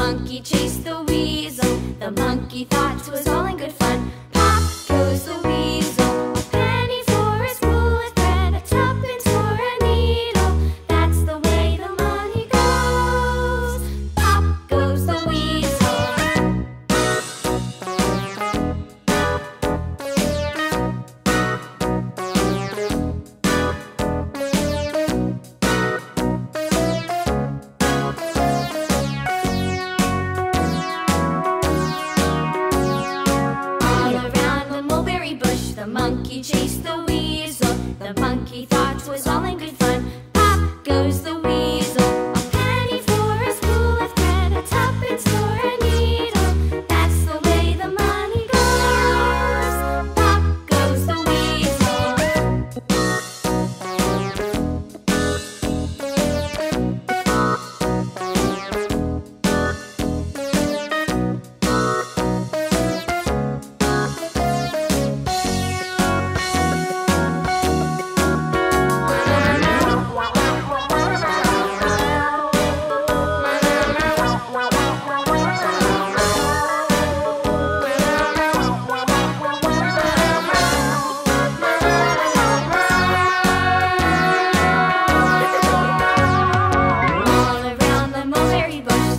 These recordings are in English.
monkey chased the weasel. The monkey thought 'twas all in good fun. Pop goes the weasel, a penny for a spool of thread, a tuppence for a needle. That's the way the money goes. Pop goes the weasel. The monkey chased the weasel. The monkey thought 'twas all in good fun. Pop goes the weasel, a penny for a spool of thread, a tuppence for a needle. That's the way the money goes. Pop goes the weasel.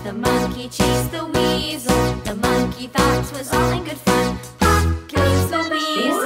The monkey chased the weasel. The monkey thought 'twas all in good fun. Pop goes the weasel.